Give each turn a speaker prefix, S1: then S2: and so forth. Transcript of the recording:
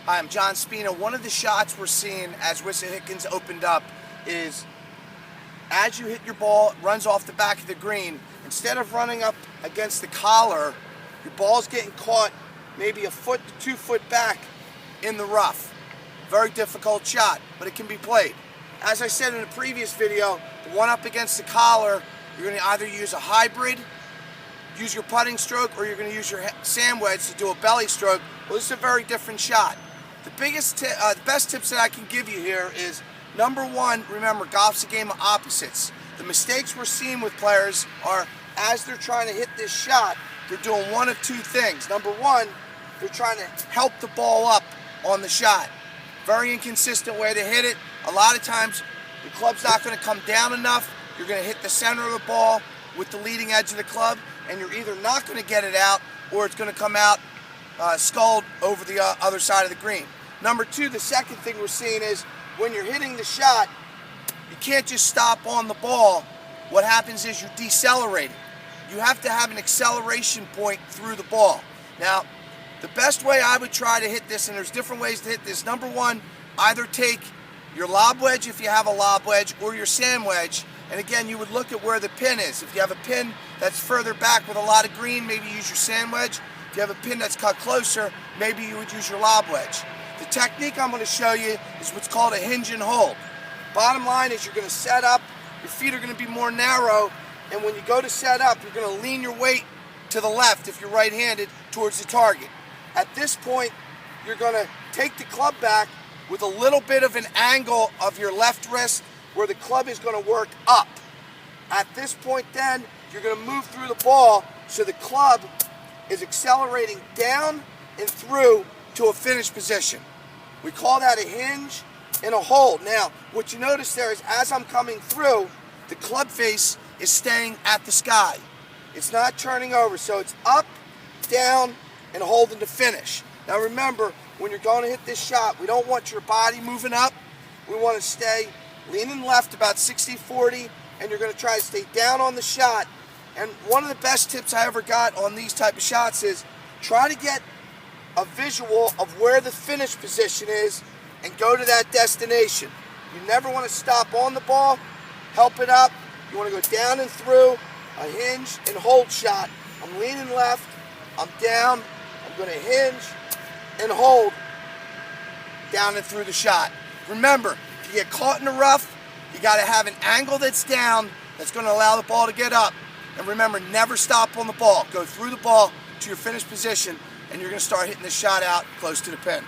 S1: Hi, I'm John Spina. One of the shots we're seeing as Wissahickons opened up is as you hit your ball, it runs off the back of the green. Instead of running up against the collar, your ball's getting caught maybe a foot to 2 foot back in the rough. Very difficult shot, but it can be played. As I said in a previous video, the one up against the collar, you're going to either use a hybrid, use your putting stroke, or you're going to use your sand wedge to do a belly stroke. Well, this is a very different shot. The best tips that I can give you here is, number one, remember, golf's a game of opposites. The mistakes we're seeing with players are, as they're trying to hit this shot, they're doing one of two things. Number one, they're trying to help the ball up on the shot. Very inconsistent way to hit it. A lot of times, the club's not going to come down enough. You're going to hit the center of the ball with the leading edge of the club, and you're either not going to get it out, or it's going to come out sculled over the other side of the green. Number two, the second thing we're seeing is when you're hitting the shot, you can't just stop on the ball. What happens is you're decelerating. You have to have an acceleration point through the ball. Now, the best way I would try to hit this, and there's different ways to hit this, number one, either take your lob wedge if you have a lob wedge, or your sand wedge, and again, you would look at where the pin is. If you have a pin that's further back with a lot of green, maybe use your sand wedge. If you have a pin that's cut closer, maybe you would use your lob wedge. The technique I'm going to show you is what's called a hinge and hold. Bottom line is you're going to set up, your feet are going to be more narrow, and when you go to set up, you're going to lean your weight to the left if you're right-handed towards the target. At this point, you're going to take the club back with a little bit of an angle of your left wrist where the club is going to work up. At this point then, you're going to move through the ball so the club is accelerating down and through to a finish position. We call that a hinge and a hold. Now, what you notice there is as I'm coming through, the club face is staying at the sky. It's not turning over, so it's up, down, and holding to finish. Now remember, when you're going to hit this shot, we don't want your body moving up. We want to stay leaning left about 60-40, and you're going to try to stay down on the shot. And one of the best tips I ever got on these type of shots is try to get a visual of where the finish position is and go to that destination. You never want to stop on the ball, help it up. You want to go down and through, a hinge and hold shot. I'm leaning left, I'm down, I'm going to hinge and hold down and through the shot. Remember, if you get caught in the rough, you got to have an angle that's down that's going to allow the ball to get up. And remember, never stop on the ball. Go through the ball to your finish position, and you're going to start hitting the shot out close to the pin.